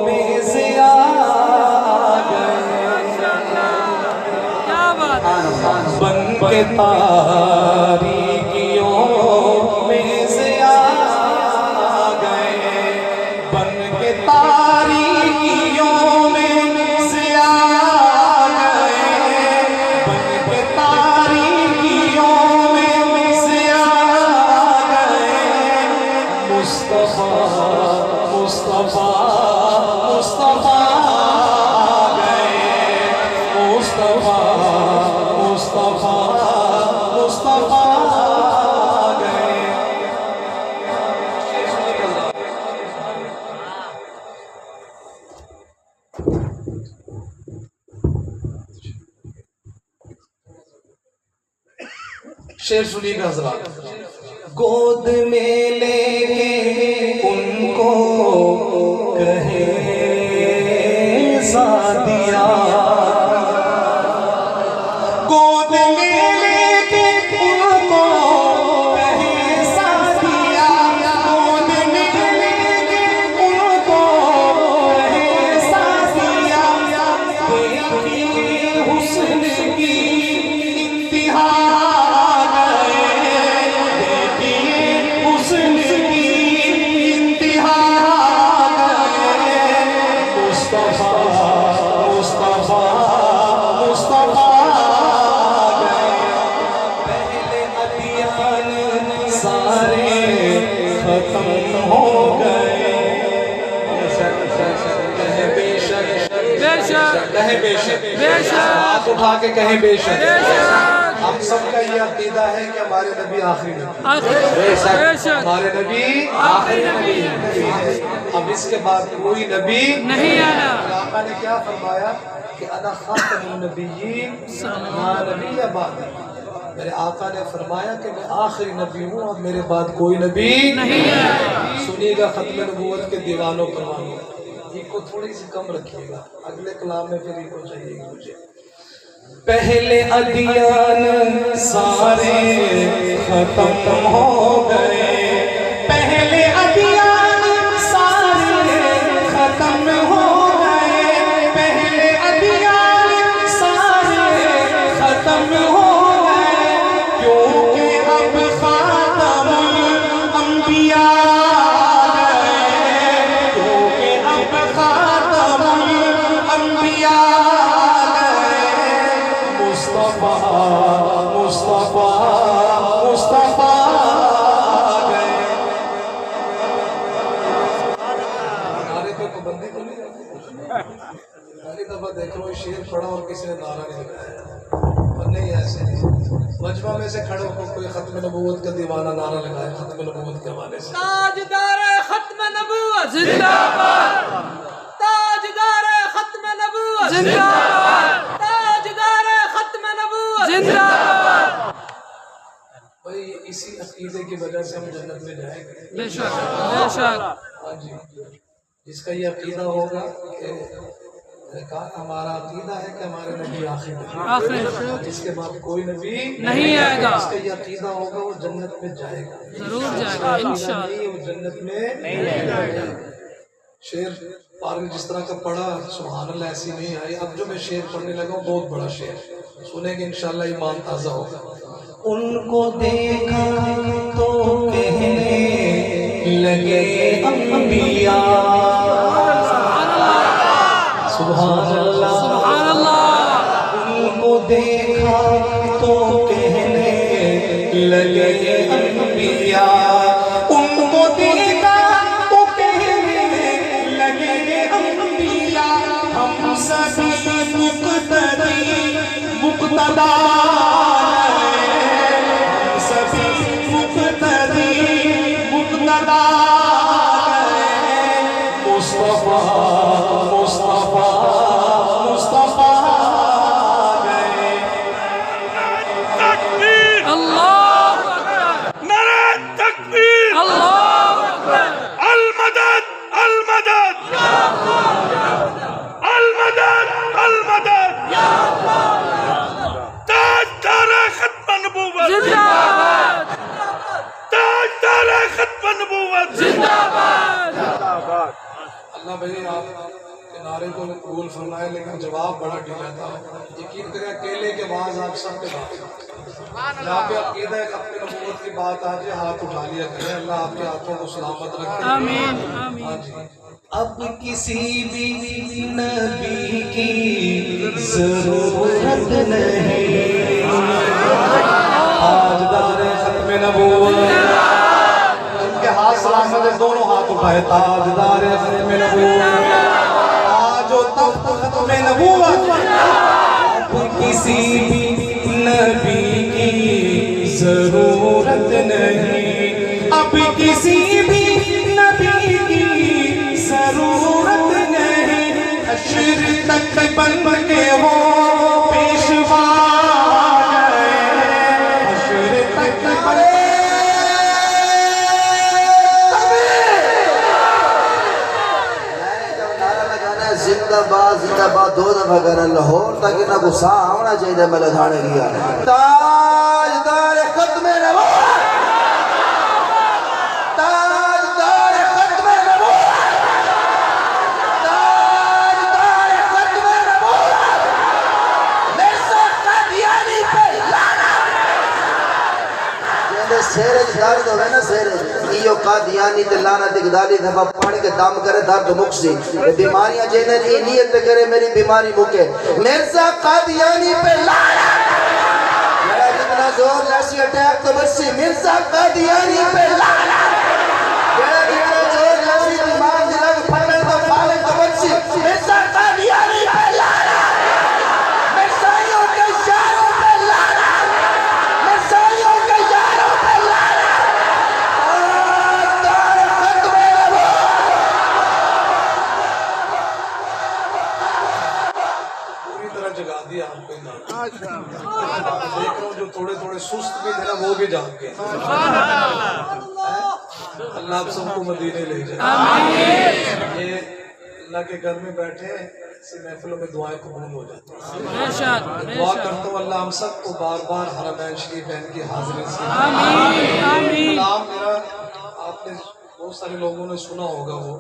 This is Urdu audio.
میں سے آ گئے بن کے تاریکیوں میں سے آ گئے بن کے تاریکیوں میں سے آ گئے بن کے تاریکیوں میں سے آ گئے مصطفیٰ مصطفیٰ مصطفیٰ گئے مصطفیٰ مصطفیٰ مصطفیٰ گئے شعر سنیے گا حضرات گود میں لے کے ان کو کہے سادیا گود میں لے کے ان کو کہے سادیا گود میں لے کے ان کو کہے سادیا دیکھیے حسن کی انتہا ختم ہو گئے کہے بے شک ہاتھ اٹھا کے کہے بے شک ہم سب کا یہ عقیدہ ہے کہ ہمارے نبی آخری نبی ہمارے نبی آخری نبی ہے اب اس کے بعد کوئی نبی نہیں آیا آقا نے کیا فرمایا کہ انا خاتم النبیین لا نبی بعد میرے آقا نے فرمایا کہ میں آخری نبی ہوں اور میرے بعد کوئی نبی نہیں ہے سنیے گا ختم نبوت کے دیوانوں پروانوں یہ کو تھوڑی سی کم رکھیے گا اگلے کلام میں پھر یہ کو چاہیے گا مجھے پہلے ادیان سارے ختم ہو گئے پہلے ادیان سارے ختم ہو گئے پہلے ادیان سارے ختم ہو دیکھ لو شیر پڑھا اور کسی نے نعرہ نہیں لگایا اور نہیں ایسے نہیں مجمع میں سے کھڑے ہو کوئی ختم نبوت کا دیوانہ نعرہ لگایا ختم نبوت کے حوالے سے تاجدار ختم نبوت زندہ باد تاجدار ختم نبوت زندہ باد تاجدار ختم نبوت زندہ باد بھائی اسی عقیدے کی وجہ سے ہم جنت میں جائیں گے بے شک بے شک ہاں جی جس کا یہ عقیدہ ہوگا کہ ہمارا عقیدہ ہے کہ ہمارے نبی آخری جس کے بعد کوئی نبی نہیں آئے گا جس کا یہ عقیدہ ہوگا وہ جنت میں جائے گا ضرور جائے گا انشاءاللہ وہ جنت میں نہیں جائے گا شعر پار میں جس طرح کا پڑھا سبحان اللہ ایسی نہیں آئی اب جو میں شعر پڑھنے لگا ہوں بہت بڑا شعر سنیں گے انشاءاللہ ایمان تازہ ہوگا ان کو دیکھا تو کہنے لگے انبیاء سبحان اللہ سبحان اللہ ان کو دیکھا تو کہنے لگے انبیاء ان کو دیکھا تو کہنے لگے انبیاء ہم سبھی مقتدی مقتدا ہم سبھی مقتدی مقتدا مصطفیٰ اللہ بھائی آپ کنارے کو قبول فرمائے، لیکن جواب بڑا ڈھیلا تھا. یقین کریں اکیلے کے بعض آپ سب کے بعد جہاں پہ عقیدہ ختم نبوت کی بات آ جائے ہاتھ اٹھا لیا کریں. اللہ آپ کے ہاتھوں کو سلامت رکھے. آمین آمین. اب کسی بھی نبی کی ضرورت نہیں، تاجدار ختم نبوت ان کے ہاتھ سلامت ہے، دونوں ہاتھ اٹھائے. تاجدار ختم نبوت آج و تخت ختم نبوت. اب کسی بھی نبی کی ضرورت نہیں، اب کسی بھی نبی کی ضرورت نہیں. حشر تک بن کے وہ پیشوا گئے، حشر تک بن زندہ باد دو دفعہ کرنا لاہور تک نہ غصہ آنا چاہیے. میں لدھانے گیا تاجدار ختم نبوت، تاجدار ختم نبوت، تاجدار ختم نبوت، مرزا قادیانی پہ لعنت. جیندے سیرے درد ہوئے نا سیرے ایو قادیانی تے لعنت اقدالی دفعہ پڑھ کے دم کرے درد مکسی. بیماریاں جنہیں یہ نیت کرے میری بیماری مکے. مرزا قادیانی پہ لعنت. میرا جتنا زور لیسی اٹیک تو بسی مرزا قادیانی پہ لعنت. میرا جتنا زور لیسی دماغ دلگ پھٹے تو پھالے تو بسی مرزا قادیانی پہ لعنت. مرزائیوں کے یاروں پہ لعنت. مرزائیوں کے یاروں پہ لعنت. تاجدار ختم نبوت. پوری طرح جگا دیا آپ کو. دیکھ رہا ہوں جو تھوڑے تھوڑے سست بھی تھے نا وہ بھی جاگ گئے. اللہ آپ سب کو مدینے لے جائے. یہ اللہ کے گھر میں بیٹھے ایسی محفلوں میں دعائیں قبول ہو جاتی ہیں. بے شک بے دعا شک. کرتا ہوں اللہ ہم سب کو بار بار حرمین شریف کی حاضری سے. آمین آمین. کلام میرا آپ نے بہت سارے لوگوں نے سنا ہوگا وہ